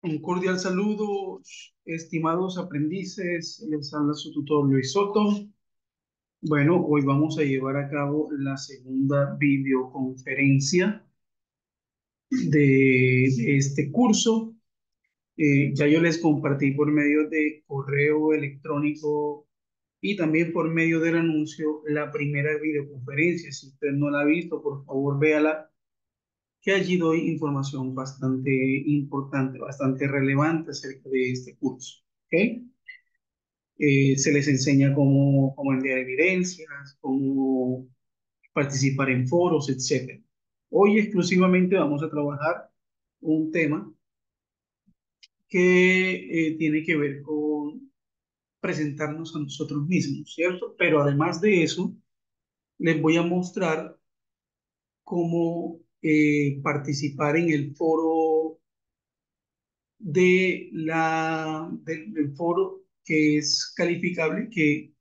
Un cordial saludo, estimados aprendices. Les habla su tutor Luis Soto. Bueno, hoy vamos a llevar a cabo la segunda videoconferencia de este curso. Ya yo les compartí por medio de correo electrónico y también por medio del anuncio la primera videoconferencia. Si usted no la ha visto, por favor véala, que allí doy información bastante importante, bastante relevante acerca de este curso. ¿Ok? Se les enseña cómo enviar evidencias, cómo participar en foros, etcétera. Hoy exclusivamente vamos a trabajar un tema que tiene que ver con presentarnos a nosotros mismos, ¿cierto? Pero además de eso, les voy a mostrar cómo participar en el foro del foro que es calificable, que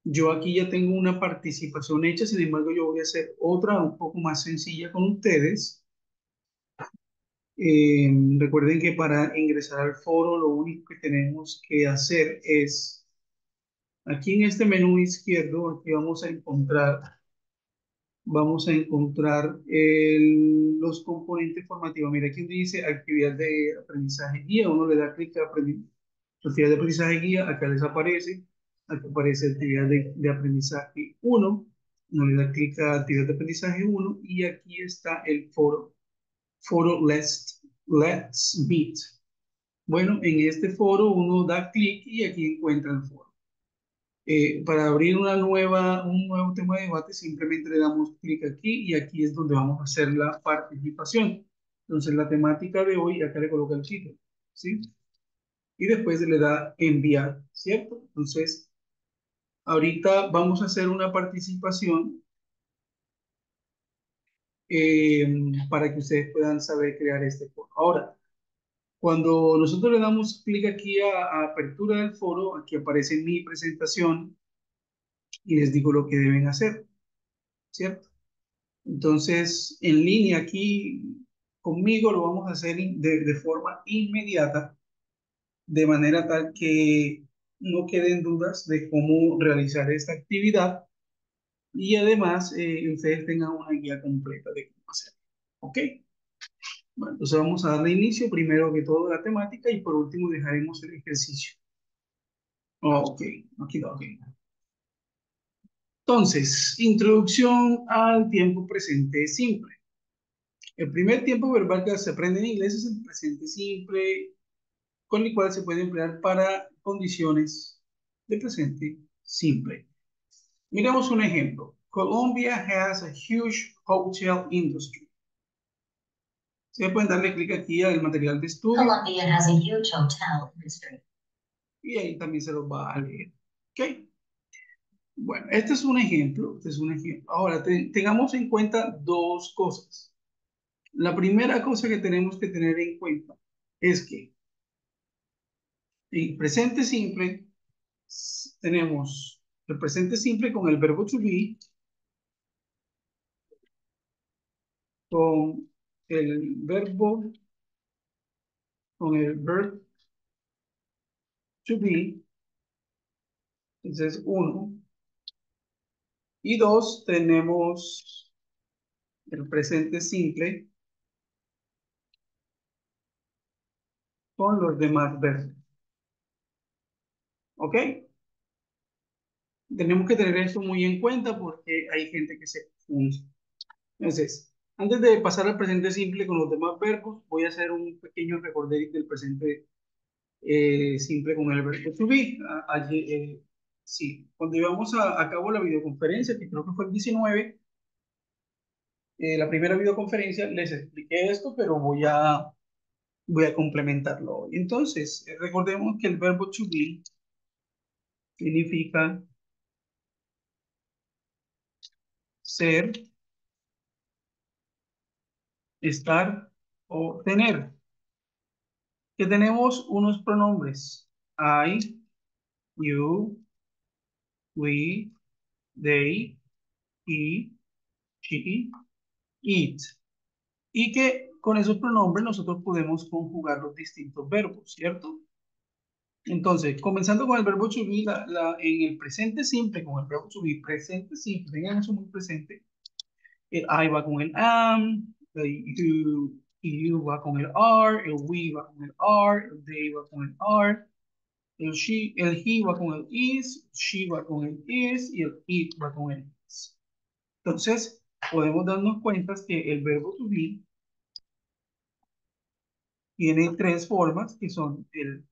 yo aquí ya tengo una participación hecha. Sin embargo, yo voy a hacer otra un poco más sencilla con ustedes. Recuerden que para ingresar al foro, lo único que tenemos que hacer es, aquí en este menú izquierdo, aquí vamos a encontrar los componentes formativos. Mira, aquí dice actividad de aprendizaje guía. Uno le da clic a actividad de aprendizaje guía, acá les aparece, acá aparece actividad de aprendizaje uno. Uno le da clic a actividad de aprendizaje uno y aquí está el foro Let's Meet. Bueno, en este foro uno da clic y aquí encuentra el foro. Para abrir un nuevo tema de debate, simplemente le damos clic aquí y aquí es donde vamos a hacer la participación. Entonces, la temática de hoy, acá le coloca el título, ¿sí? Y después le da enviar, ¿cierto? Entonces, ahorita vamos a hacer una participación eh, para que ustedes puedan saber crear este foro. Ahora, cuando nosotros le damos clic aquí a apertura del foro, aquí aparece mi presentación y les digo lo que deben hacer, ¿cierto? Entonces, en línea aquí conmigo lo vamos a hacer de forma inmediata, de manera tal que no queden dudas de cómo realizar esta actividad y además ustedes tengan una guía completa de cómo hacerlo. ¿Ok? Bueno, entonces vamos a darle inicio primero que todo a la temática y por último dejaremos el ejercicio. Ok, aquí va, ok. Entonces, introducción al tiempo presente simple. El primer tiempo verbal que se aprende en inglés es el presente simple, con el cual se puede emplear para condiciones de presente simple. Miremos un ejemplo. Colombia has a huge hotel industry. Se pueden darle clic aquí al material de estudio. Colombia has a huge hotel industry. Y ahí también se los va a leer. ¿Ok? Bueno, este es un ejemplo. Este es un ejemplo. Ahora, tengamos en cuenta dos cosas. La primera cosa que tenemos que tener en cuenta es que en presente simple tenemos el presente simple con el verbo to be, con el verbo, con el verb to be, entonces uno. Y dos, tenemos el presente simple con los demás verbos. ¿Ok? Tenemos que tener esto muy en cuenta porque hay gente que se confunde. Entonces, antes de pasar al presente simple con los demás verbos, voy a hacer un pequeño recorder del presente simple con el verbo to be. Allí, sí, cuando llevamos a cabo la videoconferencia, que creo que fue el 19, la primera videoconferencia, les expliqué esto, pero voy a complementarlo hoy. Entonces, recordemos que el verbo to be significa ser, estar o tener. Que tenemos unos pronombres: I, you, we, they, he, she, it. Y que con esos pronombres nosotros podemos conjugar los distintos verbos, ¿cierto? Entonces, comenzando con el verbo to be, en el presente simple, con el verbo to be presente simple, tengan eso muy presente. El I va con el am, you va con el are, el we va con el are, el they va con el are, el he va con el is, she va con el is y el it va con el is. Entonces, podemos darnos cuenta que el verbo to be tiene tres formas que son el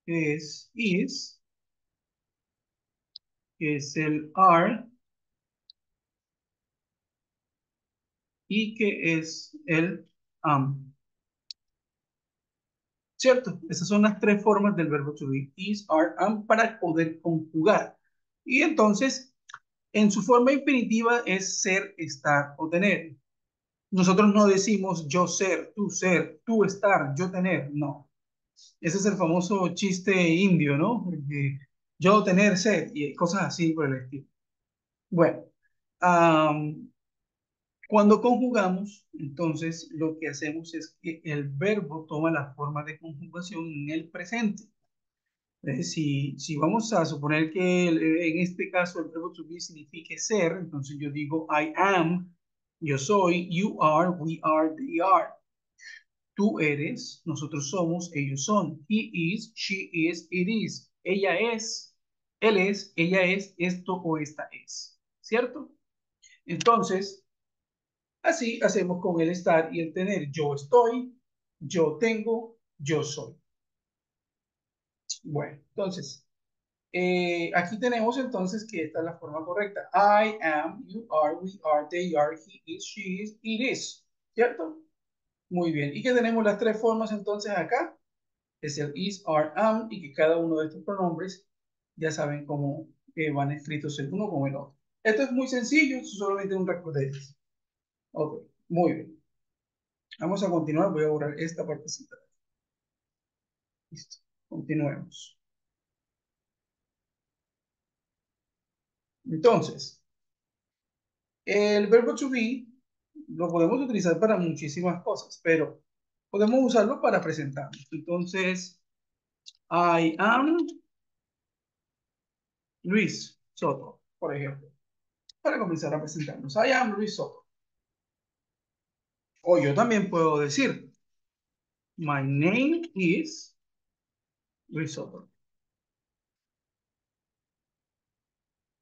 es el are y que es el am. ¿Cierto? Esas son las tres formas del verbo to be, is, are, am, para poder conjugar. Y entonces, en su forma infinitiva es ser, estar o tener. Nosotros no decimos yo ser, tú estar, yo tener, no. Ese es el famoso chiste indio, ¿no? Yo tener, ser y cosas así por el estilo. Bueno, am, cuando conjugamos, entonces lo que hacemos es que el verbo toma la forma de conjugación en el presente. Si vamos a suponer que en este caso el verbo to be signifique ser, entonces yo digo I am, yo soy, you are, we are, they are. Tú eres, nosotros somos, ellos son. He is, she is, it is. Ella es, él es, ella es, esto o esta es. ¿Cierto? Entonces, así hacemos con el estar y el tener. Yo estoy, yo tengo, yo soy. Bueno, entonces, aquí tenemos entonces que esta es la forma correcta. I am, you are, we are, they are, he is, she is, it is. ¿Cierto? Muy bien. ¿Y que tenemos las tres formas entonces acá? Es el is, are, am, y que cada uno de estos pronombres ya saben cómo van escritos el uno como el otro. Esto es muy sencillo, es solamente un recorderis. Ok, muy bien. Vamos a continuar, voy a borrar esta partecita. Listo, continuemos. Entonces, el verbo to be lo podemos utilizar para muchísimas cosas, pero podemos usarlo para presentarnos. Entonces, I am Luis Soto, por ejemplo, para comenzar a presentarnos. I am Luis Soto. O yo también puedo decir, my name is Luis Soto.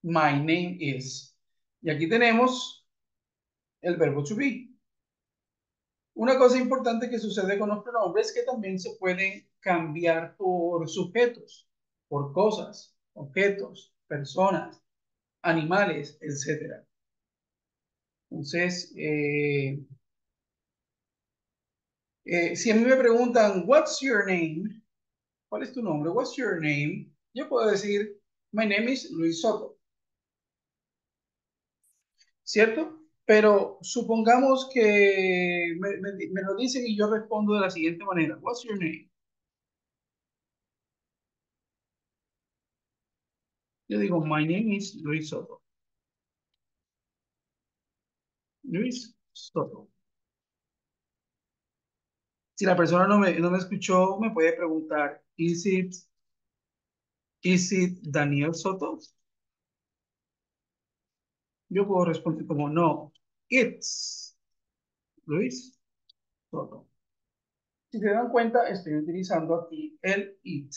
My name is. Y aquí tenemos el verbo to be. Una cosa importante que sucede con los pronombres es que también se pueden cambiar por sujetos, por cosas, objetos, personas, animales, etcétera. Entonces, si a mí me preguntan, what's your name? ¿Cuál es tu nombre? What's your name? Yo puedo decir, my name is Luis Soto, ¿cierto? Pero supongamos que me lo dicen y yo respondo de la siguiente manera, what's your name? Yo digo, my name is Luis Soto. Luis Soto. Si la persona no me escuchó, me puede preguntar, is it Daniel Soto? Yo puedo responder como no, it's Luis Soto. Si se dan cuenta, estoy utilizando aquí el it,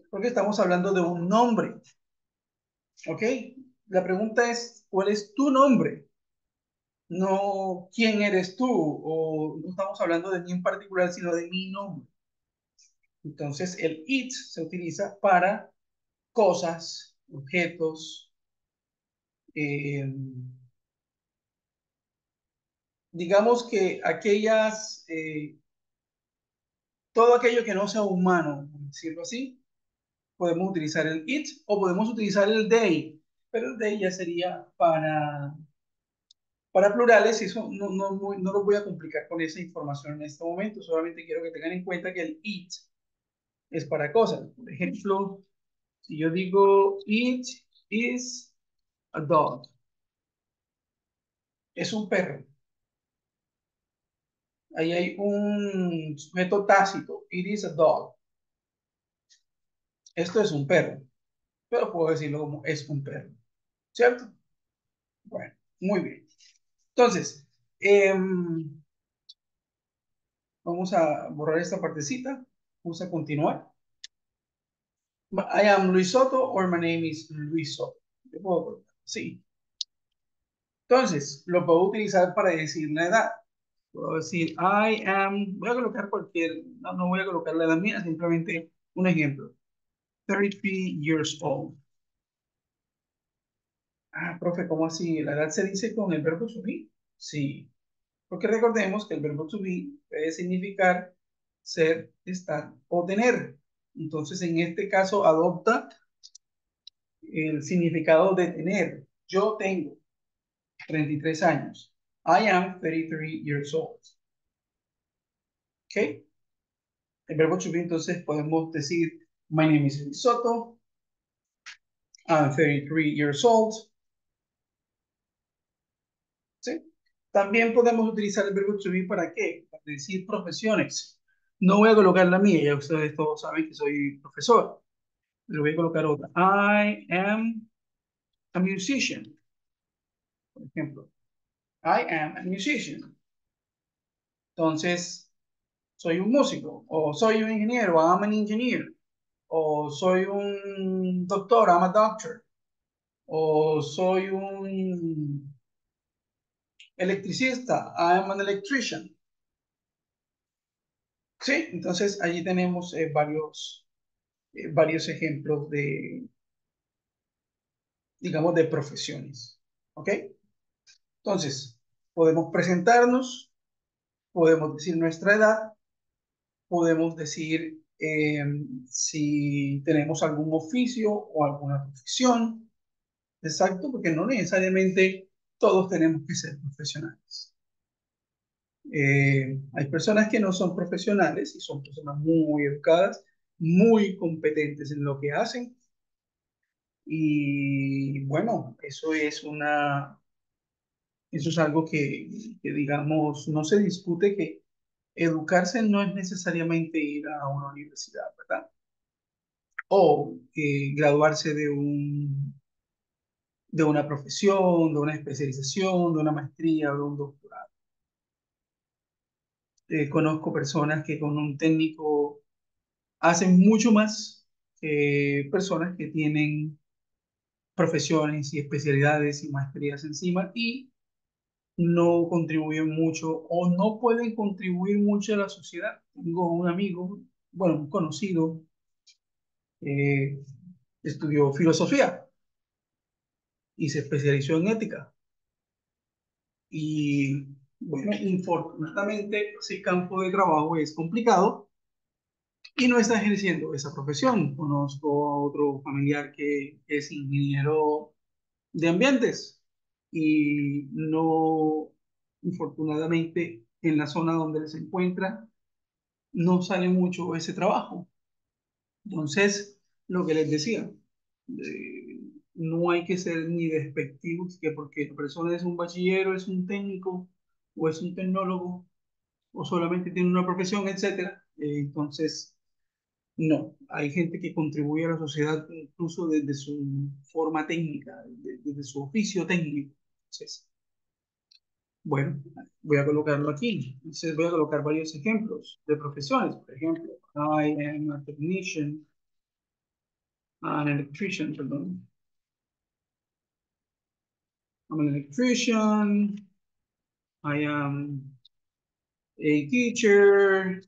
porque estamos hablando de un nombre, ¿ok? La pregunta es, ¿cuál es tu nombre? No, ¿quién eres tú? O no estamos hablando de mí en particular, sino de mi nombre. Entonces, el it se utiliza para cosas, objetos, eh, digamos que todo aquello que no sea humano, por decirlo así, podemos utilizar el it o podemos utilizar el they, pero el they ya sería para plurales y eso no lo voy a complicar con esa información en este momento, solamente quiero que tengan en cuenta que el it es para cosas. Por ejemplo, si yo digo it is a dog, Es un perro. Ahí hay un sujeto tácito. It is a dog. Esto es un perro. Pero puedo decirlo como es un perro. ¿Cierto? Bueno, muy bien. Entonces, vamos a borrar esta partecita. Vamos a continuar. I am Luis Soto or my name is Luis Soto. Yo puedo colocar, sí. Entonces, lo puedo utilizar para decir la edad. Puedo decir I am, voy a colocar cualquier, no, no voy a colocar la edad mía, simplemente un ejemplo. 33 years old. Ah, profe, ¿cómo así? ¿La edad se dice con el verbo to be? Sí, porque recordemos que el verbo to be puede significar ser, estar o tener. Entonces, en este caso, adopta el significado de tener. Yo tengo 33 años. I am 33 years old. ¿Ok? El verbo to be, entonces podemos decir, my name is Soto. I'm 33 years old. ¿Sí? También podemos utilizar el verbo to be para qué? Para decir profesiones. No voy a colocar la mía, ya ustedes todos saben que soy profesor. Le voy a colocar otra. I am a musician, por ejemplo. I am a musician. Entonces, soy un músico, o soy un ingeniero, I'm an engineer, o soy un doctor, I'm a doctor, o soy un electricista, I'm an electrician. Sí, entonces allí tenemos varios ejemplos de, digamos, de profesiones. ¿Ok? Entonces, podemos presentarnos, podemos decir nuestra edad, podemos decir si tenemos algún oficio o alguna profesión. Exacto, porque no necesariamente todos tenemos que ser profesionales. Hay personas que no son profesionales y son personas muy educadas, muy competentes en lo que hacen. Y bueno, eso es algo que, digamos, no se discute que educarse no es necesariamente ir a una universidad, ¿verdad? O graduarse de una profesión, de una especialización, de una maestría o de un doctorado. Conozco personas que con un técnico hacen mucho más que personas que tienen profesiones y especialidades y maestrías encima y no contribuyen mucho o no pueden contribuir mucho a la sociedad. Tengo un amigo, bueno, un conocido, eh, estudió filosofía y se especializó en ética. Y bueno, infortunadamente ese campo de trabajo es complicado y no está ejerciendo esa profesión. Conozco a otro familiar que es ingeniero de ambientes y no, infortunadamente, en la zona donde él se encuentra, no sale mucho ese trabajo. Entonces, lo que les decía, no hay que ser ni despectivos, que porque la persona es un bachillero, es un técnico o es un tecnólogo o solamente tiene una profesión, etcétera. Entonces, no, hay gente que contribuye a la sociedad incluso desde su forma técnica, desde su oficio técnico. Entonces, bueno, voy a colocarlo aquí. Entonces, voy a colocar varios ejemplos de profesiones. Por ejemplo, I am a technician, an electrician, perdón. I'm an electrician. I am a teacher.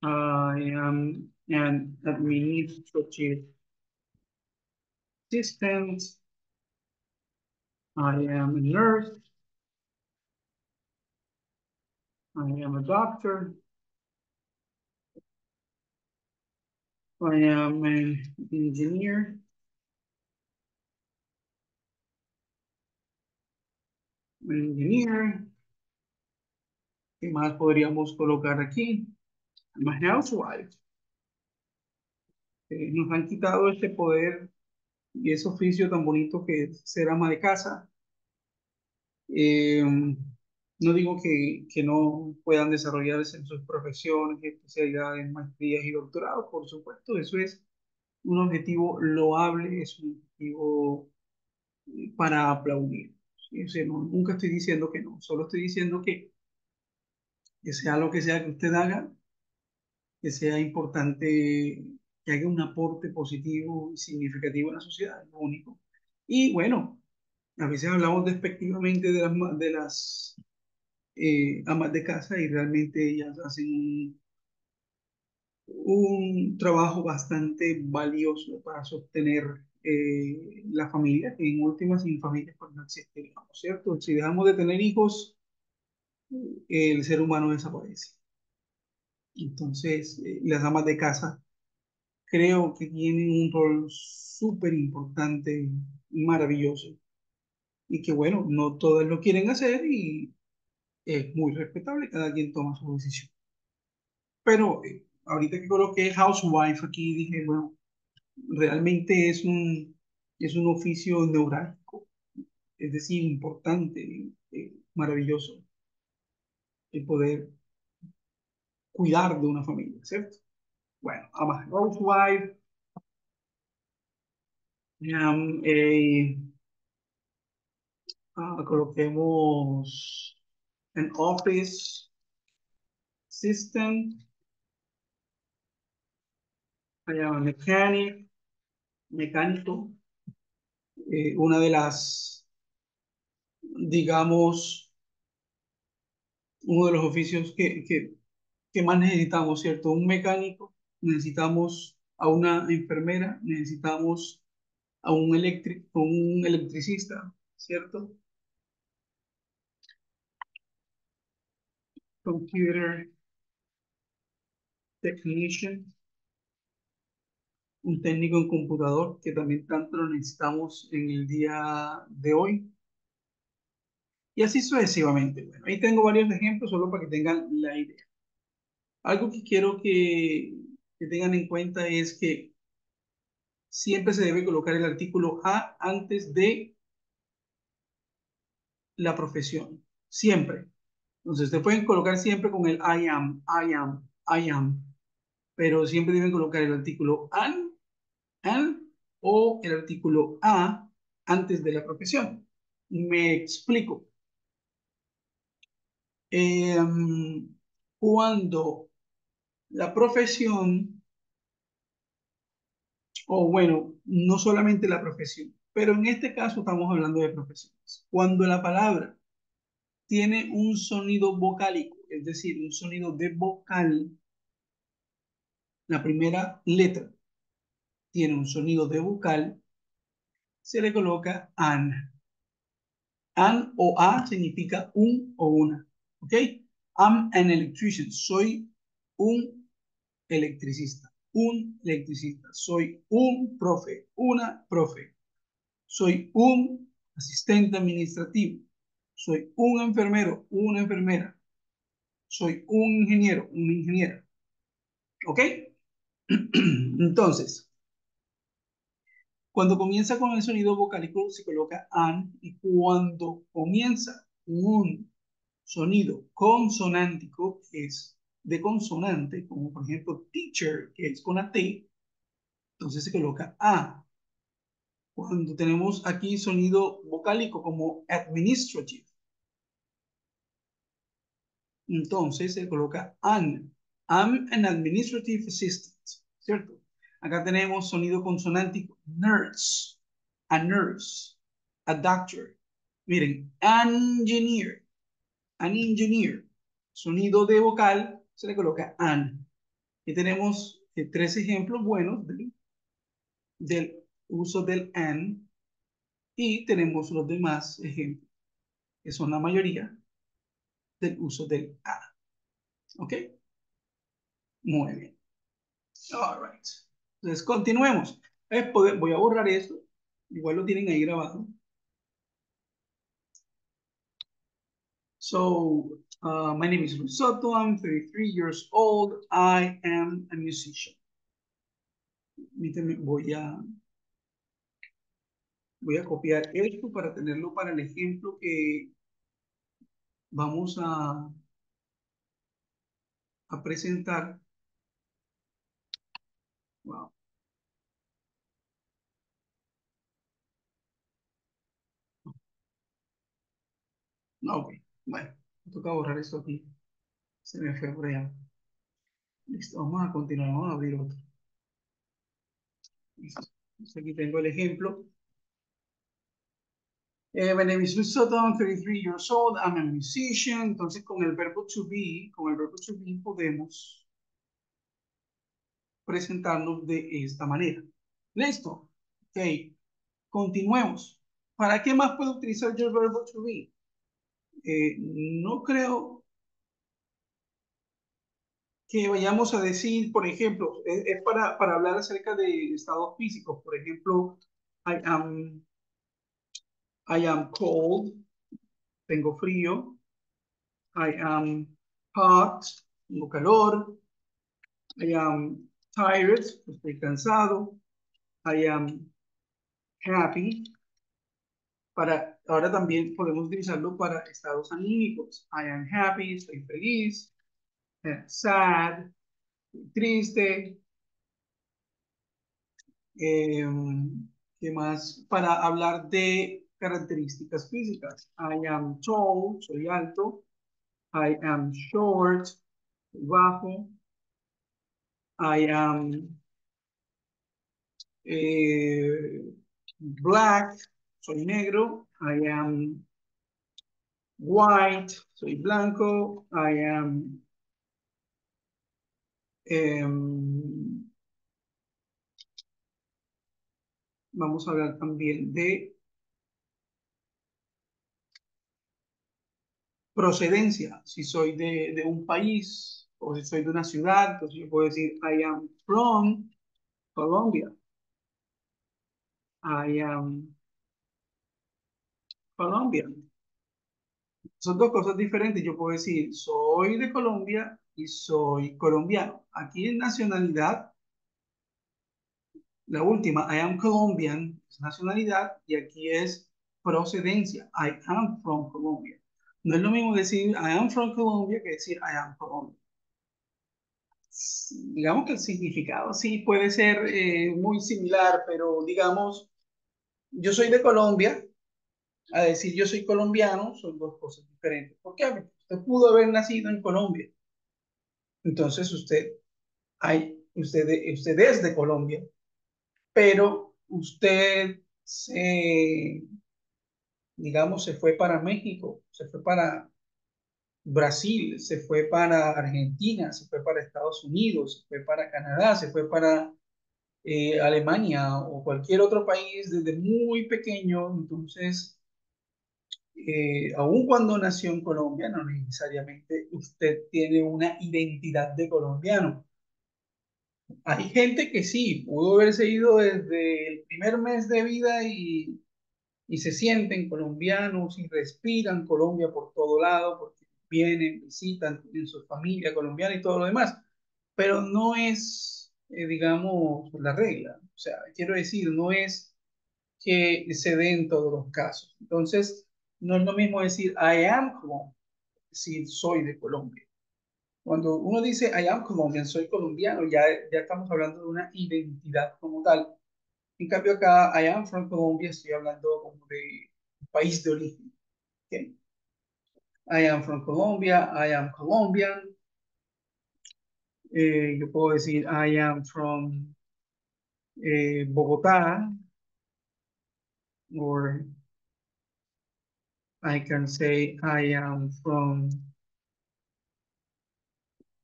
I am an administrative assistant. I am a nurse. I am a doctor. I am an engineer. An engineer. ¿Qué más podríamos colocar aquí? I'm a housewife. Nos han quitado este poder y ese oficio tan bonito que es ser ama de casa. Eh, no digo que no puedan desarrollarse en sus profesiones, especialidades, maestrías y doctorados, por supuesto, eso es un objetivo loable, es un objetivo para aplaudir. ¿Sí? O sea, nunca estoy diciendo que no, solo estoy diciendo que sea lo que sea que usted haga, que sea importante, que haga un aporte positivo y significativo en la sociedad, es lo único. Y bueno, a veces hablamos despectivamente de las amas de casa y realmente ellas hacen un trabajo bastante valioso para sostener la familia, que en últimas sin familias pues no existiríamos, ¿cierto? Si dejamos de tener hijos, el ser humano desaparece. Entonces, las amas de casa creo que tienen un rol súper importante y maravilloso. Y que bueno, no todas lo quieren hacer y es muy respetable, cada quien toma su decisión. Pero ahorita que coloqué housewife aquí, dije, bueno, realmente es un oficio neurálgico, es decir, importante, maravilloso, el poder cuidar de una familia, ¿cierto? Bueno, ama housewife, a, coloquemos an office system, I am a mechanic, mecánico, una de las, digamos, uno de los oficios que más necesitamos, ¿cierto? Un mecánico, necesitamos a una enfermera, necesitamos a un electricista, ¿cierto? Computer technician, un técnico en computador, que también tanto lo necesitamos en el día de hoy. Y así sucesivamente. Bueno, ahí tengo varios ejemplos solo para que tengan la idea. Algo que quiero que tengan en cuenta es que siempre se debe colocar el artículo a antes de la profesión. Siempre. Entonces, te pueden colocar siempre con el I am, I am, I am. Pero siempre deben colocar el artículo an o el artículo a antes de la profesión. Me explico. Eh, Cuando la profesión, o bueno, no solamente la profesión, pero en este caso estamos hablando de profesiones. Cuando la palabra tiene un sonido vocálico, es decir, un sonido de vocal, la primera letra tiene un sonido de vocal, se le coloca an. An o a significa un o una. ¿Ok? I'm an electrician. Soy un electricista. Un electricista. Soy un profe. Una profe. Soy un asistente administrativo. Soy un enfermero. Una enfermera. Soy un ingeniero. Una ingeniera. ¿Ok? Entonces, cuando comienza con el sonido vocálico se coloca an y cuando comienza un sonido consonántico, que es de consonante, como por ejemplo teacher, que es con la T, entonces se coloca A. Cuando tenemos aquí sonido vocálico como administrative, entonces se coloca an. I'm an administrative assistant, ¿cierto? Acá tenemos sonido consonántico, nurse, a nurse, a doctor. Miren, engineer, an engineer. Sonido de vocal se le coloca an. Y tenemos tres ejemplos buenos del uso del an y tenemos los demás ejemplos, que son la mayoría del uso del a. ¿Ok? Muy bien. All right. Entonces, continuemos. Voy a borrar esto. Igual lo tienen ahí grabado. So, my name is Risotto. I'm 33 years old. I am a musician. Permíteme, voy a Voy a copiar esto para tenerlo para el ejemplo que vamos a presentar. Wow. No, ok. Bueno, me toca borrar esto aquí. Se me fue por allá. Listo, vamos a continuar. Vamos a abrir otro. Listo. Entonces, aquí tengo el ejemplo. My name is Luis Soto, I'm 33 years old, I'm a musician. Entonces, con el verbo to be podemos presentarnos de esta manera. ¿Listo? Ok, continuemos. ¿Para qué más puedo utilizar yo el verbo to be? No creo que vayamos a decir, por ejemplo, es para hablar acerca de estados físicos. Por ejemplo, I am, I am cold, tengo frío. I am hot, tengo calor. I am tired, estoy cansado. I am happy. Ahora también podemos utilizarlo para estados anímicos. I am happy, estoy feliz. Sad, estoy triste. Eh, ¿Qué más? Para hablar de características físicas. I am tall, soy alto. I am short, soy bajo. I am eh, black, soy negro. I am white, soy blanco. I am, vamos a hablar también de procedencia. Si soy de un país o si soy de una ciudad, entonces yo puedo decir I am from Colombia. I am Colombian. Son dos cosas diferentes. Yo puedo decir soy de Colombia y soy colombiano. Aquí en nacionalidad, la última, I am Colombian, es nacionalidad, y aquí es procedencia. I am from Colombia. No es lo mismo decir I am from Colombia que decir I am Colombia. Digamos que el significado sí puede ser muy similar, pero digamos, yo soy de Colombia, a decir yo soy colombiano, son dos cosas diferentes. ¿Por qué? Porque usted pudo haber nacido en Colombia, entonces usted es de Colombia, pero usted digamos, se fue para México, se fue para Brasil, se fue para Argentina, se fue para Estados Unidos, se fue para Canadá, se fue para Alemania o cualquier otro país desde muy pequeño. Entonces, aun cuando nació en Colombia, no necesariamente usted tiene una identidad de colombiano. Hay gente que sí, pudo haberse ido desde el primer mes de vida y se sienten colombianos y respiran Colombia por todo lado, porque vienen, visitan, tienen su familia colombiana y todo lo demás, pero no es, digamos, la regla. O sea, quiero decir, no es que se den todos los casos. Entonces, no es lo mismo decir I am Colombian, decir soy de Colombia. Cuando uno dice I am Colombian, soy colombiano, ya estamos hablando de una identidad como tal. En cambio acá, I am from Colombia, estoy hablando como de un país de origen. ¿Ok? I am from Colombia, I am Colombian. Yo puedo decir I am from Bogotá, or I can say I am from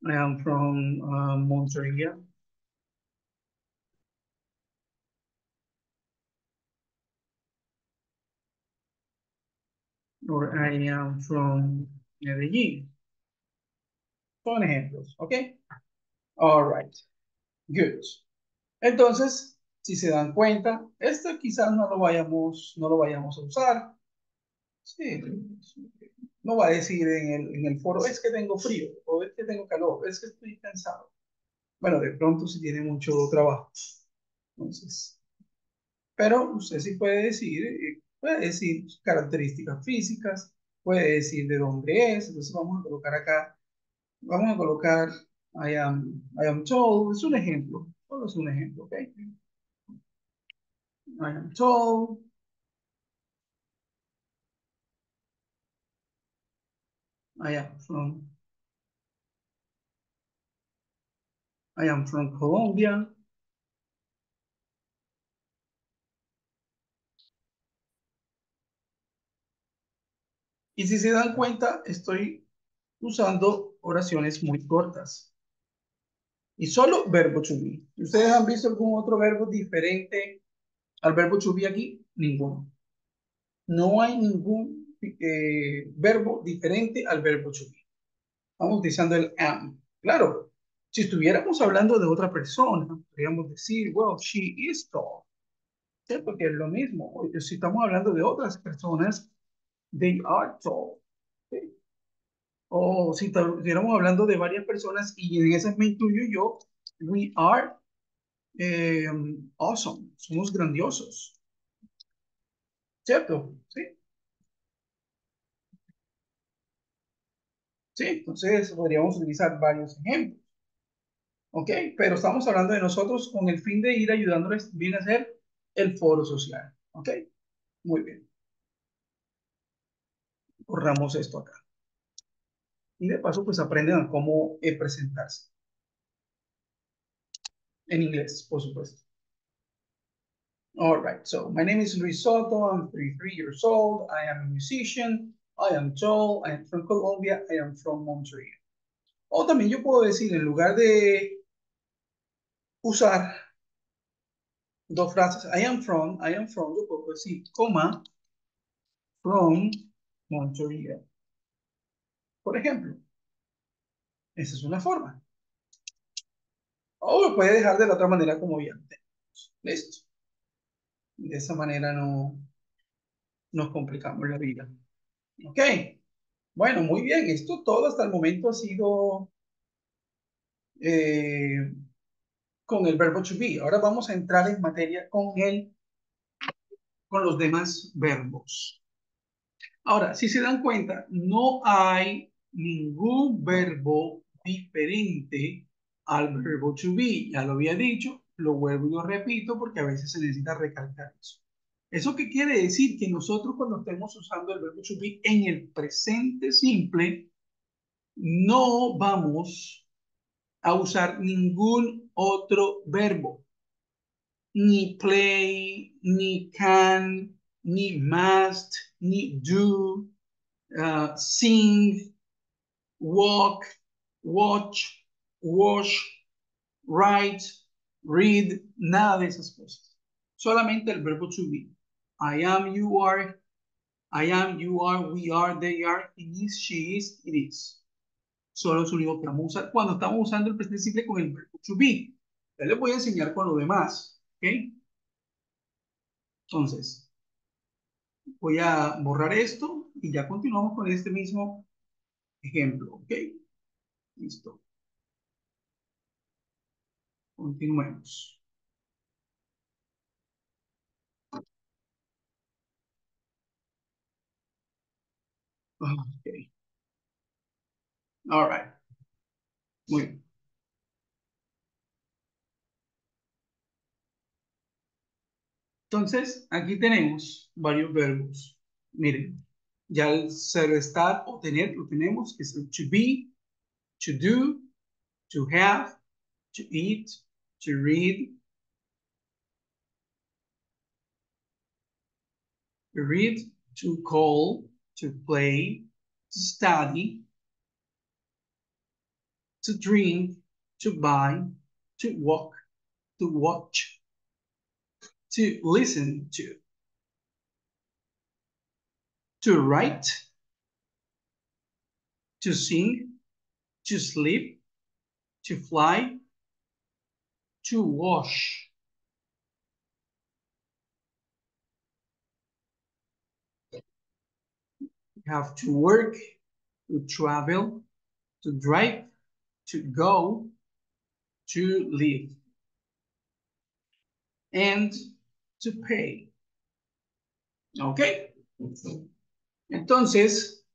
Montreal, or I am from Medellín. Son ejemplos, ¿ok? All right, good. Entonces, si se dan cuenta, esto quizás no lo vayamos a usar. Sí, no va a decir en el foro, es que tengo frío, o es que tengo calor, es que estoy cansado. Bueno, de pronto si tiene mucho trabajo. Entonces, Pero usted sí puede decir características físicas, puede decir de dónde es. Entonces vamos a colocar acá, vamos a colocar I am told, es un ejemplo, solo es un ejemplo, ¿ok? I am told, I am from, I am from Colombia. Y si se dan cuenta, estoy usando oraciones muy cortas. Y solo verbo to be. ¿Ustedes han visto algún otro verbo diferente al verbo to be aquí? Ninguno. No hay ningún verbo diferente al verbo to be. Estamos utilizando el am. Claro, si estuviéramos hablando de otra persona, podríamos decir, well, she is tall. ¿Sí? Porque es lo mismo. Si estamos hablando de otras personas, they are tall. ¿Sí? O si estuviéramos hablando de varias personas y en esas me incluyo yo, we are eh, awesome. Somos grandiosos. ¿Cierto? Sí. Sí, entonces podríamos utilizar varios ejemplos. ¿Ok? Pero estamos hablando de nosotros con el fin de ir ayudándoles bien a hacer el foro social. ¿Ok? Muy bien. Corramos esto acá. Y de paso, pues aprenden a cómo presentarse. En inglés, por supuesto. All right. So, my name is Luis Soto. I'm 33 years old. I am a musician. I am tall. I am from Colombia. I am from Montreal. O también yo puedo decir, en lugar de usar dos frases, I am from, yo puedo decir, coma, from Montreal. Por ejemplo, esa es una forma. O lo puede dejar de la otra manera como ya tenemos. Listo. De esa manera no nos complicamos la vida. Ok. Bueno, muy bien. Esto todo hasta el momento ha sido eh, con el verbo to be. Ahora vamos a entrar en materia con los demás verbos. Ahora, si se dan cuenta, no hay ningún verbo diferente al verbo to be. Ya lo había dicho, lo vuelvo y lo repito porque a veces se necesita recalcar eso. ¿Eso qué quiere decir? Que nosotros cuando estemos usando el verbo to be en el presente simple, no vamos a usar ningún otro verbo. Ni play, ni can, ni must, ni do, sing, walk, watch, wash, write, read, nada de esas cosas. Solamente el verbo to be. I am, you are, I am, you are, we are, they are, he is, she is, it is. Solo es lo único que vamos a usar cuando estamos usando el presente simple con el verbo to be. Ya les voy a enseñar con lo demás. ¿Ok? Entonces, voy a borrar esto y ya continuamos con este mismo ejemplo. ¿Ok? Listo. Continuemos. Ok. All right. Muy bien. Entonces, aquí tenemos varios verbos. Miren, ya el ser, estar o tener lo tenemos, que es el to be, to do, to have, to eat, to read, to read, to call, to play, to study, to drink, to buy, to walk, to watch, to listen to write, to sing, to sleep, to fly, to wash. You have to work, to travel, to drive, to go, to live. And to pay. ¿Ok? Entonces,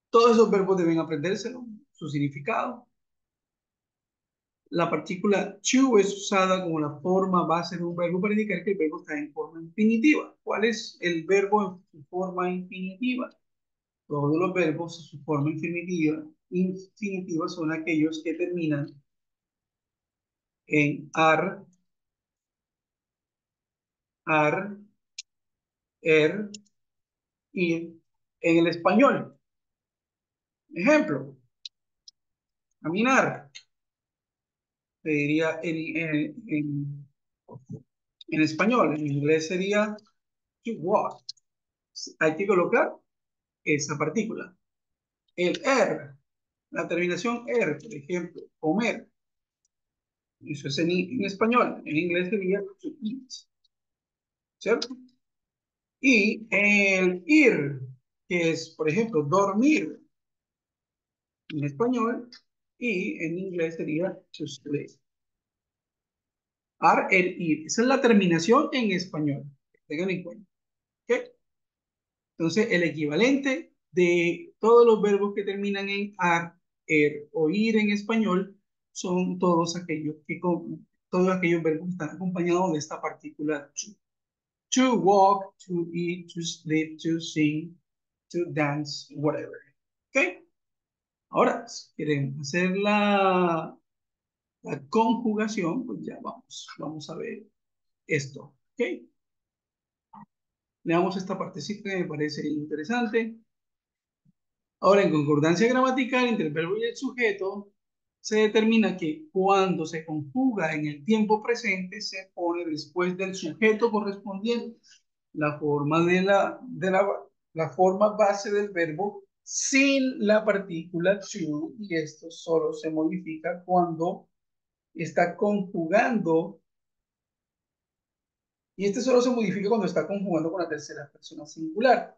todos esos verbos deben aprendérselo, su significado. La partícula to es usada como la forma base de un verbo para indicar que el verbo está en forma infinitiva. ¿Cuál es el verbo en su forma infinitiva? Todos los verbos en su forma infinitiva son aquellos que terminan en ar, ir en el español. Ejemplo, caminar. Se diría en español. En inglés sería to walk. Hay que colocar esa partícula. El la terminación por ejemplo, comer. Eso es en español. En inglés sería to eat. ¿Cierto? Y el ir, que es, por ejemplo, dormir en español, y en inglés sería to sleep. El ir. Esa es la terminación en español. Tengan en cuenta. ¿Ok? Entonces, el equivalente de todos los verbos que terminan en o ir en español son todos aquellos verbos que están acompañados de esta partícula to. To walk, to eat, to sleep, to sing, to dance, whatever. ¿Ok? Ahora, si quieren hacer la conjugación, pues ya vamos a ver esto. ¿Ok? Leamos esta partecita que me parece interesante. Ahora, en concordancia gramatical entre el verbo y el sujeto, se determina que cuando se conjuga en el tiempo presente, se pone después del sujeto correspondiente la forma la forma base del verbo sin la partícula to, y esto solo se modifica cuando está conjugando, y este solo se modifica cuando está conjugando con la tercera persona singular.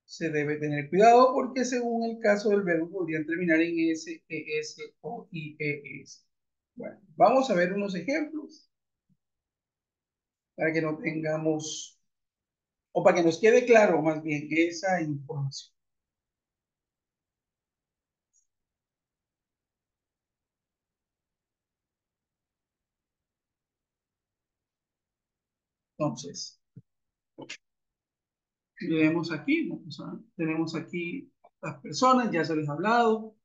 Se debe tener cuidado porque según el caso del verbo podrían terminar en S, ES o IES. Bueno, vamos a ver unos ejemplos para que no tengamos, o para que nos quede claro más bien esa información. Entonces, tenemos aquí, tenemos aquí las personas, ya se les ha hablado.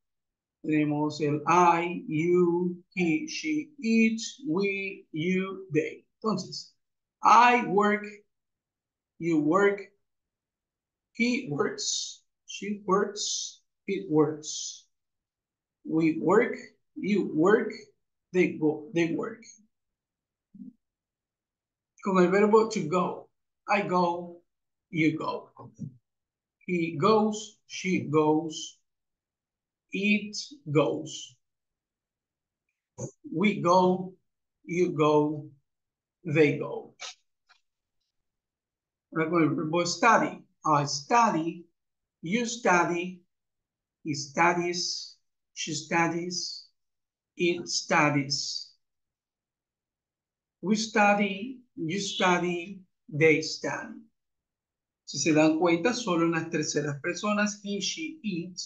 Tenemos el I, you, he, she, it, we, you, they. Entonces, I work, you work, he works, she works, it works. We work, you work, they work. Con el verbo to go. I go, you go. He goes, she goes, it goes. We go, you go, they go. Ahora con el verbo study. I study, you study, he studies, she studies, it studies. We study, you study, they study. Si se dan cuenta, solo en las terceras personas, he, she, it,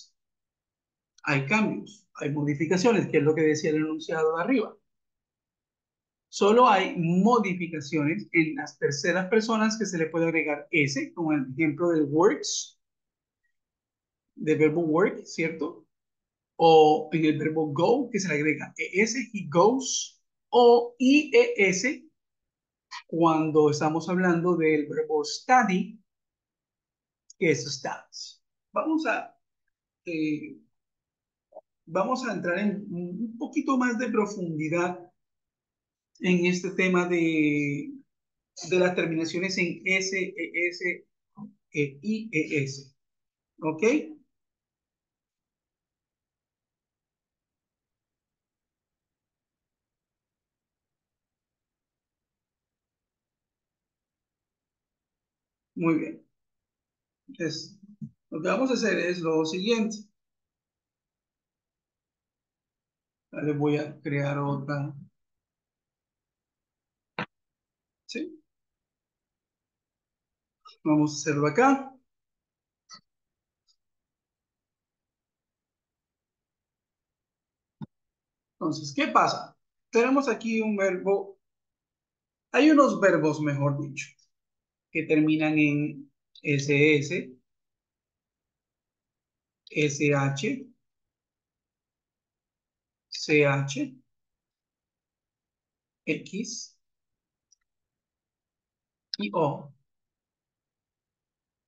hay cambios, hay modificaciones, que es lo que decía el enunciado de arriba. Solo hay modificaciones en las terceras personas que se le puede agregar S, como el ejemplo del works, del verbo work, ¿cierto? O en el verbo go, que se le agrega ES, he goes, o IES, cuando estamos hablando del verbo study, que es studies. Eh, vamos a entrar en un poquito más de profundidad en este tema de las terminaciones en S, ES, IES. ¿Ok? Muy bien. Entonces, lo que vamos a hacer es lo siguiente. Les voy a crear ¿Sí? Vamos a hacerlo acá. Entonces, ¿qué pasa? Tenemos aquí un verbo, hay unos verbos, mejor dicho, que terminan en ss, sh, ch, x y o.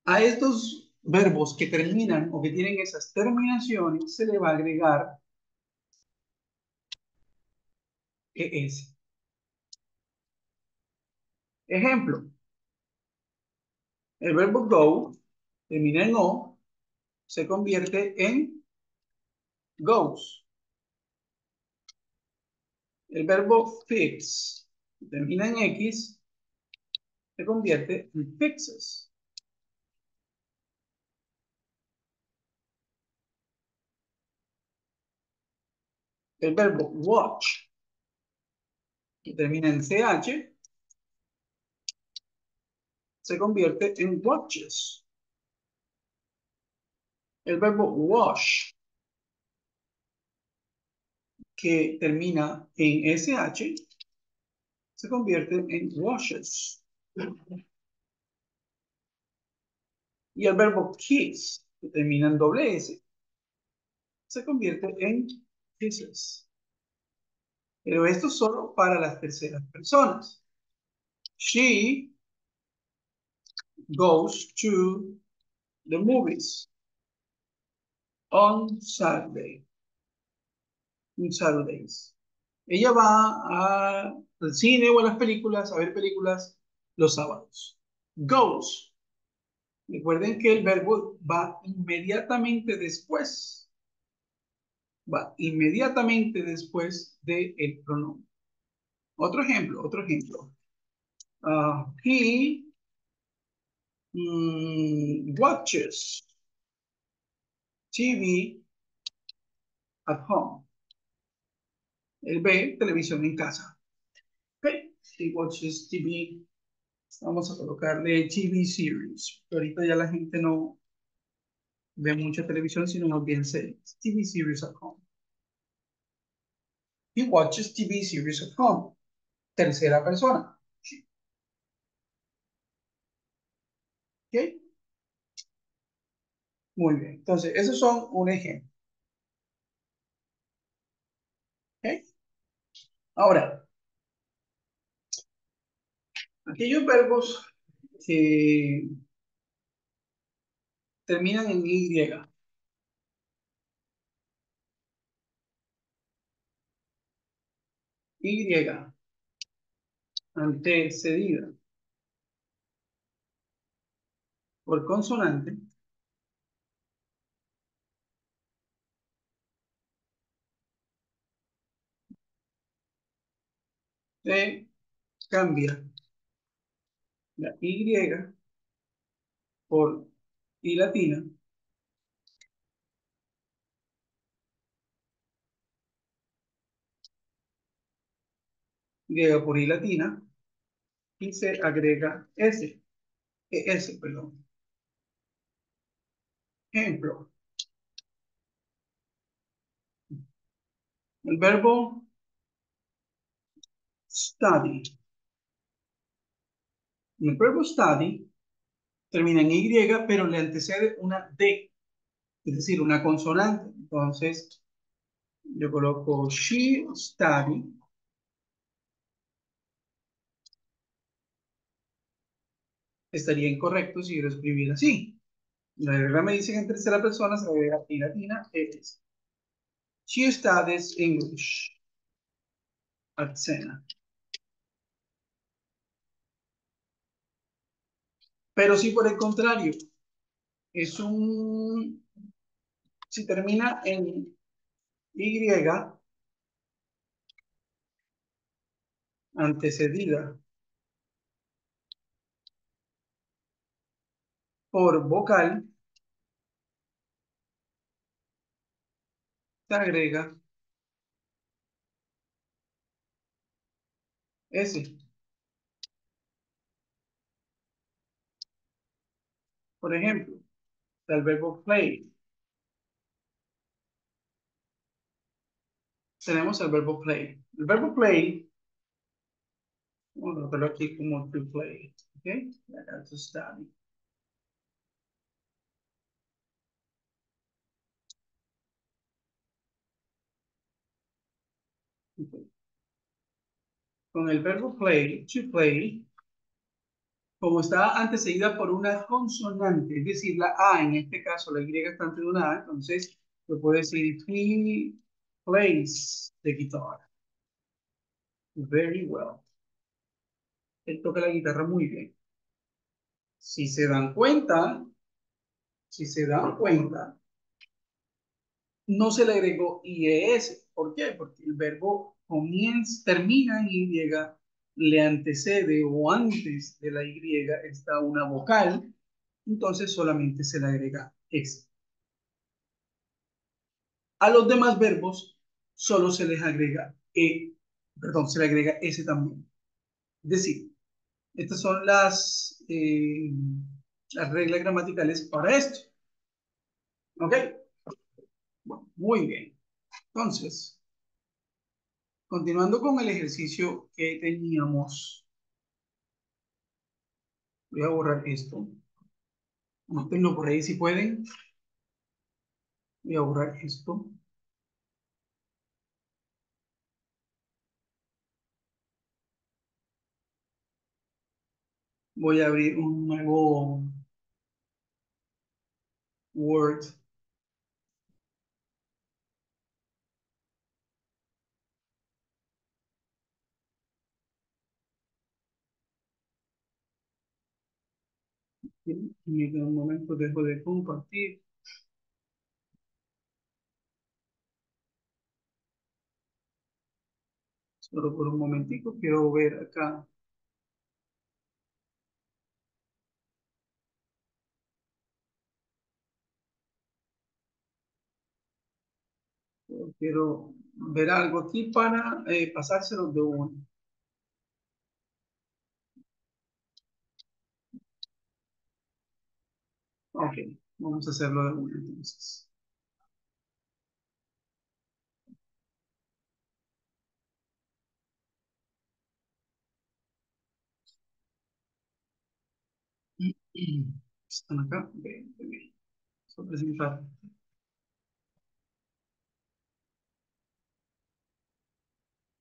A estos verbos que terminan o que tienen esas terminaciones se le va a agregar es. Ejemplo, el verbo go termina en o, se convierte en goes. El verbo fix termina en x, se convierte en fixes. El verbo watch, que termina en ch, se convierte en watches. El verbo wash, que termina en sh, se convierte en washes. Y el verbo kiss, que termina en doble s, se convierte en kisses. Pero esto es solo para las terceras personas. She goes to the movies on Saturday. On Saturdays. Ella va al cine o a las películas, a ver películas los sábados. Goes. Recuerden que el verbo va inmediatamente después. Va inmediatamente después del pronombre. Otro ejemplo, otro ejemplo. He watches TV at home. Él ve televisión en casa. Okay. He watches TV. Vamos a colocarle TV series. Ahorita ya la gente no ve mucha televisión, sino más bien series. TV series at home. He watches TV series at home. Tercera persona. ¿Ok? Muy bien. Entonces, esos son un ejemplo. ¿Ok? Ahora, aquellos verbos que terminan en Y. Y antecedida por consonante, se cambia la Y por I latina, Y por I latina, y se agrega S, perdón. Ejemplo, el verbo study. El verbo study termina en Y, pero le antecede una D, es decir, una consonante. Entonces, yo coloco she study. Estaría incorrecto si yo lo escribiera así. La regla me dice que en tercera persona se agrega I latina, ES. She studies English at Sena. Pero si por el contrario, es un, si termina en Y antecedida por vocal, se agrega S. Por ejemplo, está el verbo play. Tenemos el verbo play. El verbo play, vamos a verlo aquí como to play. ¿Ok? To study. Okay. Con el verbo play, to play, como está antecedida por una consonante, es decir, la A, en este caso la Y está antes de una A, entonces yo puedo decir, he plays the guitar very well. Él toca la guitarra muy bien. Si se dan cuenta, si se dan cuenta, no se le agregó IES. ¿Por qué? Porque el verbo comienza, termina en Y, le antecede o antes de la Y está una vocal, entonces solamente se le agrega S. A los demás verbos solo se les agrega perdón, se le agrega S también. Es decir, estas son las reglas gramaticales para esto. ¿Ok? Bueno, muy bien. Entonces, continuando con el ejercicio que teníamos, voy a borrar esto. Anótenlo por ahí si pueden. Voy a borrar esto. Voy a abrir un nuevo Word. Y en un momento dejo de compartir. Solo por un momentico. Quiero ver acá. Quiero ver algo aquí para pasárselo de uno. Ok, vamos a hacerlo de uno entonces. ¿Están acá? Bien, bien, bien. Vamos a presentar.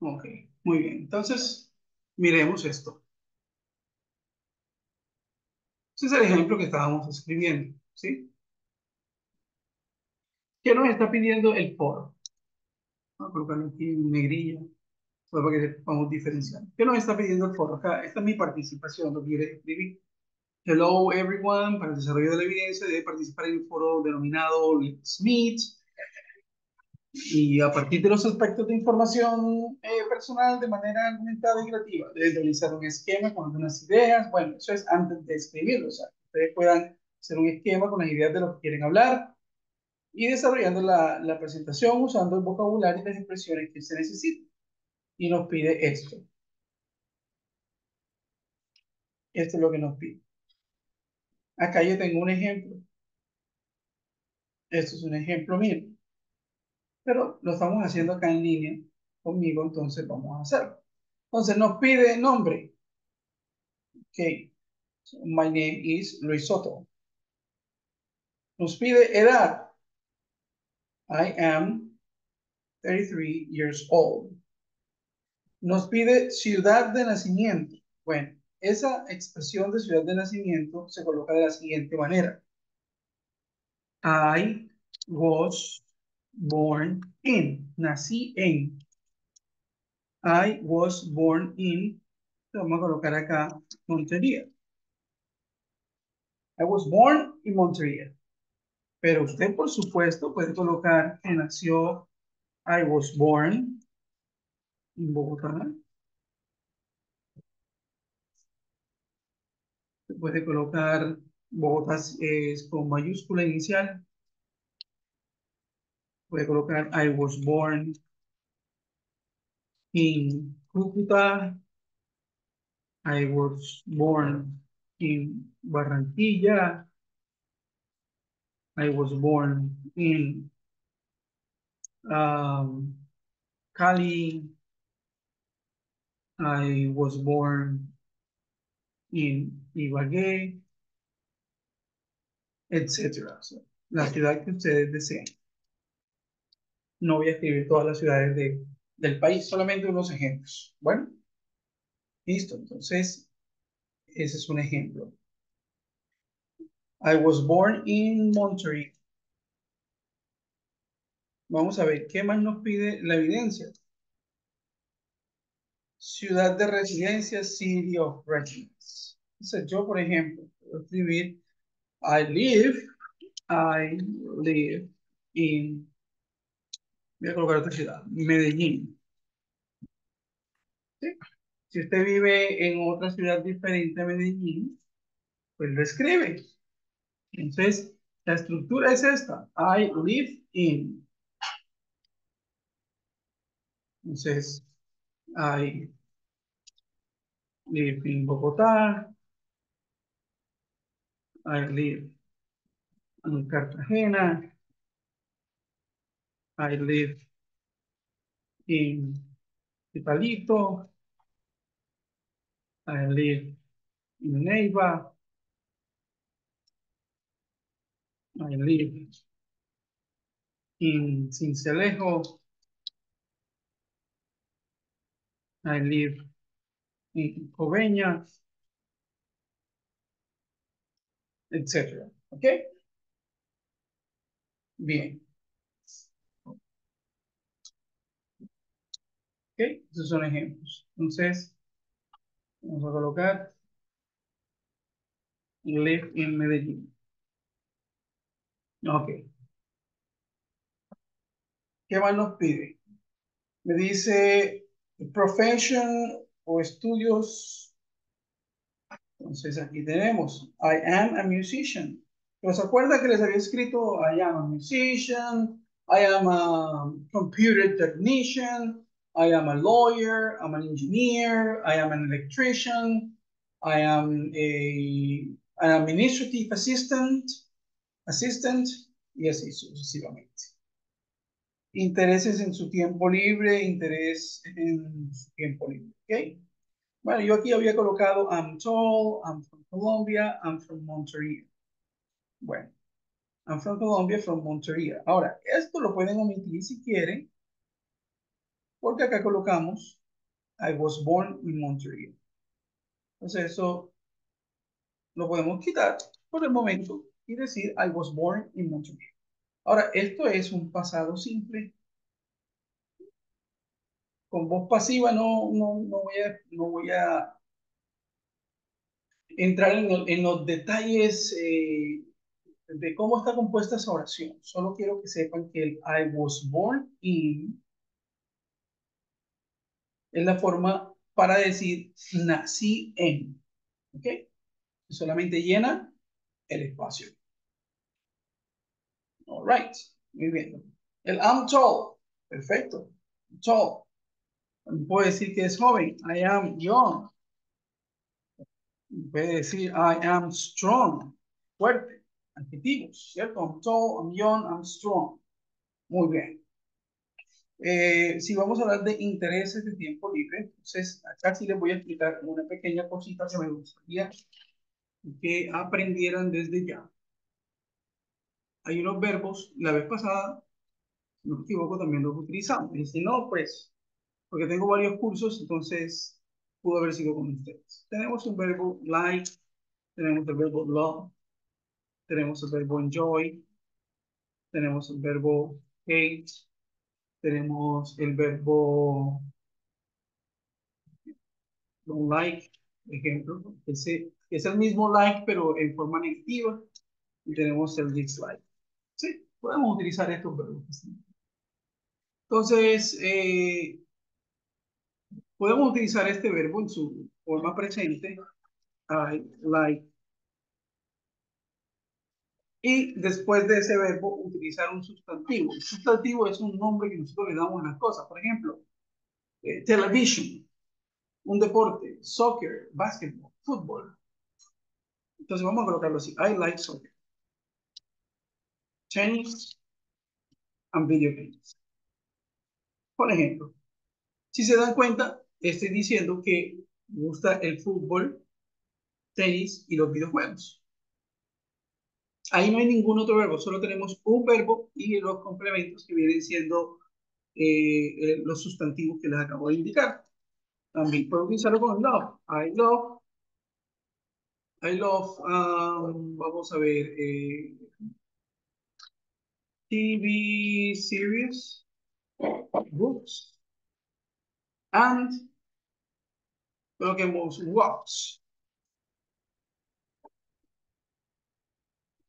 Ok, muy bien. Entonces, miremos esto. Ese es el ejemplo que estábamos escribiendo, ¿sí? ¿Qué nos está pidiendo el foro? Vamos a colocarlo aquí en negrilla, solo para que podamos diferenciar. ¿Qué nos está pidiendo el foro? Acá, esta es mi participación, lo que quiere escribir. Hello everyone, para el desarrollo de la evidencia debe participar en el foro denominado Let's Meet. Y a partir de los aspectos de información personal de manera argumentada y creativa, debe realizar un esquema con algunas ideas. Bueno, eso es antes de escribirlo, o sea, ustedes puedan hacer un esquema con las ideas de lo que quieren hablar y desarrollando la presentación usando el vocabulario y las expresiones que se necesitan. Y nos pide esto. Esto es lo que nos pide. Acá yo tengo un ejemplo. Esto es un ejemplo mío. Pero lo estamos haciendo acá en línea conmigo, entonces vamos a hacerlo. Entonces nos pide nombre. Ok. So, my name is Luis Soto. Nos pide edad. I am 33 years old. Nos pide ciudad de nacimiento. Bueno, esa expresión de ciudad de nacimiento se coloca de la siguiente manera. I was born in. Nací en. I was born in. Vamos a colocar acá Montería. I was born in Montería. Pero usted, por supuesto, puede colocar que nació. I was born in Bogotá. Se puede colocar Bogotá con mayúscula inicial. Puede colocar I was born in Cúcuta. I was born in Barranquilla. I was born in Cali. I was born in Ibagué, etcétera. O sea, la ciudad que ustedes deseen. No voy a escribir todas las ciudades del país, solamente unos ejemplos. Bueno, listo. Entonces, ese es un ejemplo. I was born in Monterrey. Vamos a ver, ¿qué más nos pide la evidencia? Ciudad de residencia, city of residence. Entonces, yo, por ejemplo, puedo escribir I I live in, voy a colocar otra ciudad, Medellín. ¿Sí? Si usted vive en otra ciudad diferente a Medellín, pues lo escribe. Entonces, la estructura es esta. I live in. Entonces, I live in Bogotá. I live in Cartagena. I live in Italito. I live in Neiva. I live in Cincelejo. I live in Coveñas, etc. ¿Ok? Bien. ¿Ok? Esos son ejemplos. Entonces, vamos a colocar live in Medellín. Ok. ¿Qué más nos pide? Me dice profession o estudios. Entonces aquí tenemos I am a musician. ¿Pero se acuerda que les había escrito I am a musician, I am a computer technician, I am a lawyer, I'm an engineer, I am an electrician, I am an administrative assistant, y así sucesivamente. Intereses en su tiempo libre, interés en su tiempo libre, ¿ok? Bueno, yo aquí había colocado I'm tall, I'm from Colombia, I'm from Montería. Bueno, I'm from Colombia, from Montería. Ahora, esto lo pueden omitir si quieren, porque acá colocamos I was born in Montería. Entonces, eso lo podemos quitar por el momento y decir I was born in Montería. Ahora, esto es un pasado simple. Con voz pasiva no voy a entrar en los detalles de cómo está compuesta esa oración. Solo quiero que sepan que el I was born in es la forma para decir nací en. ¿Ok? Solamente llena el espacio. All right. Muy bien. El I'm tall. Perfecto. Tall. Puede decir que es joven. I am young. Puede decir I am strong. Fuerte. Adjetivos, ¿cierto? I'm tall, I'm young, I'm strong. Muy bien. Si vamos a hablar de intereses de tiempo libre, entonces acá sí les voy a explicar una pequeña cosita que me gustaría que aprendieran desde ya. Hay unos verbos, la vez pasada, si no me equivoco, también los utilizamos. Y si no, pues, porque tengo varios cursos, entonces pudo haber sido con ustedes. Tenemos un verbo like, tenemos el verbo love, tenemos el verbo enjoy, tenemos el verbo hate, tenemos el verbo don't like, por ejemplo, ese es el mismo like, pero en forma negativa, y tenemos el dislike. Sí, podemos utilizar estos verbos. Entonces, podemos utilizar este verbo en su forma presente, I like, y después de ese verbo utilizar un sustantivo. El sustantivo es un nombre que nosotros le damos a las cosas. Por ejemplo, television, un deporte, soccer, basketball, fútbol. Entonces vamos a colocarlo así. I like soccer. tennis and video games. Por ejemplo, si se dan cuenta, estoy diciendo que me gusta el fútbol, tenis y los videojuegos. Ahí no hay ningún otro verbo, solo tenemos un verbo y los complementos que vienen siendo los sustantivos que les acabo de indicar. También puedo utilizarlo con love. Vamos a ver, TV series, books, and coloquemos walks.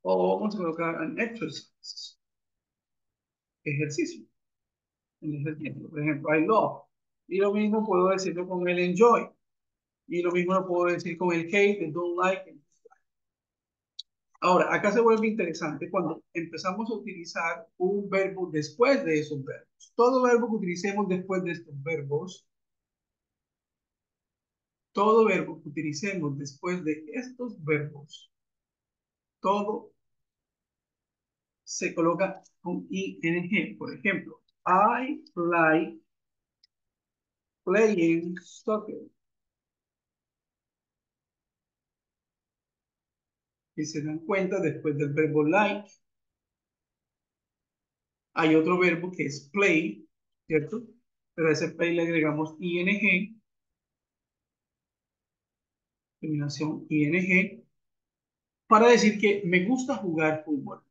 O vamos a colocar an exercise, ejercicio. Por ejemplo, I love. Y lo mismo puedo decirlo con el enjoy. Y lo mismo lo puedo decir con el hate, el don't like. Ahora, acá se vuelve interesante cuando empezamos a utilizar un verbo después de esos verbos. Todo verbo que utilicemos después de estos verbos, todo verbo que utilicemos después de estos verbos, todo se coloca con ing. Por ejemplo, I like playing soccer. Y se dan cuenta, después del verbo like, hay otro verbo que es play, ¿cierto? Pero a ese play le agregamos ing, terminación ing, para decir que me gusta jugar fútbol.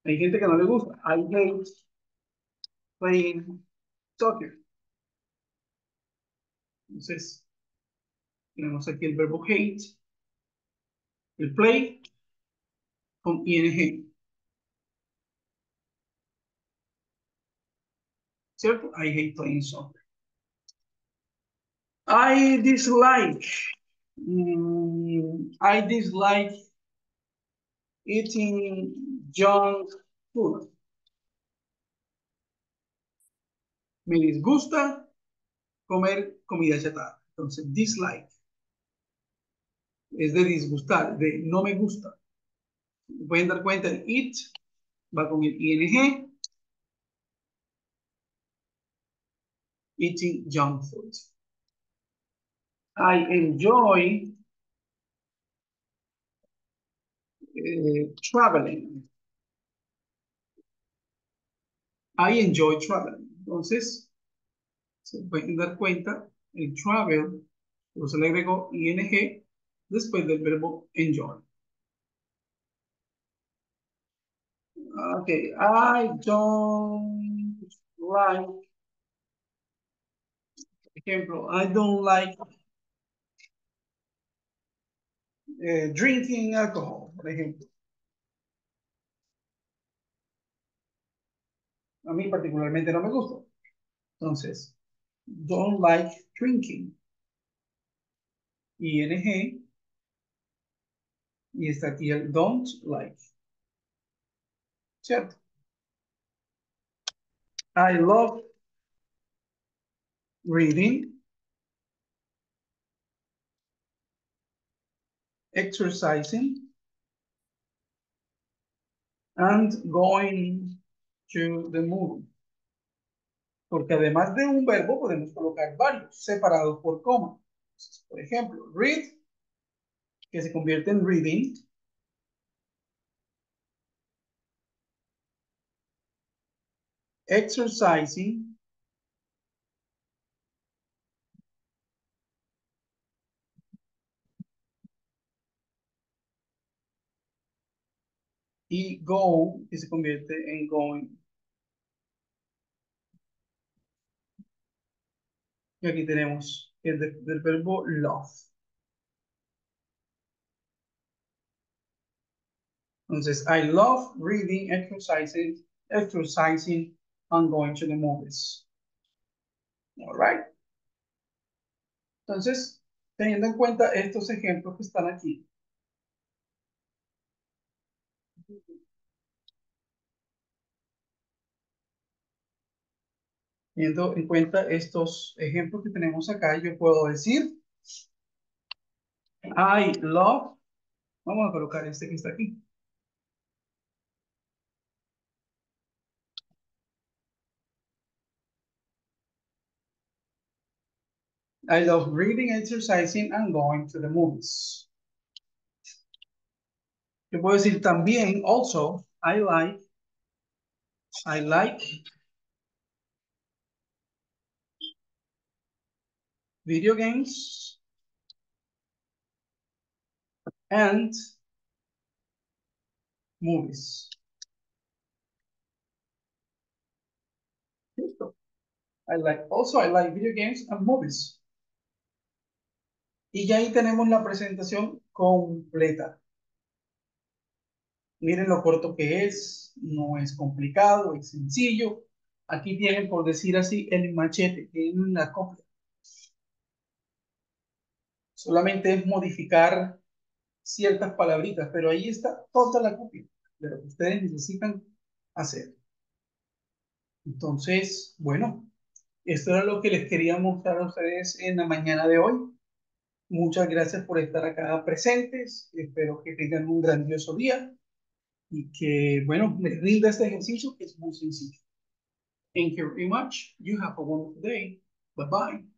Hay gente que no le gusta. I hate playing soccer. Entonces, tenemos aquí el verbo hate, el play con ing, ¿cierto? I hate playing soccer. I dislike, I dislike eating junk food. Me disgusta comer comida chatarra. Entonces, dislike es de disgustar, de no me gusta. Pueden dar cuenta, el eat va con el ing, eating junk food. I enjoy traveling. I enjoy traveling. Entonces, se pueden dar cuenta, el travel, se le agregó ing después del verbo enjoy. Okay, I don't like, por ejemplo, I don't like drinking alcohol, por ejemplo. A mí particularmente no me gusta. Entonces, don't like drinking. ING. Y está aquí el don't like. ¿Cierto? I love reading, exercising, and going to the movie. Porque además de un verbo podemos colocar varios separados por coma. Entonces, por ejemplo, read, que se convierte en reading. Exercising. Y go, que se convierte en going. Y aquí tenemos el del verbo love. Entonces, I love reading, exercising, and going to the movies. All right. Entonces, teniendo en cuenta estos ejemplos que están aquí, teniendo en cuenta estos ejemplos que tenemos acá, yo puedo decir, I love, vamos a colocar este que está aquí. I love reading, exercising, and going to the movies. Yo puedo decir también, also, I like video games and movies. Listo. I like video games and movies. Y ya ahí tenemos la presentación completa. Miren lo corto que es, no es complicado, es sencillo. Aquí tienen, por decir así, el machete, tienen la copia. Solamente es modificar ciertas palabritas, pero ahí está toda la copia de lo que ustedes necesitan hacer. Entonces, bueno, esto era lo que les quería mostrar a ustedes en la mañana de hoy. Muchas gracias por estar acá presentes. Espero que tengan un grandioso día y que, bueno, les rinda este ejercicio que es muy sencillo. Thank you very much. You have a wonderful day. Bye bye.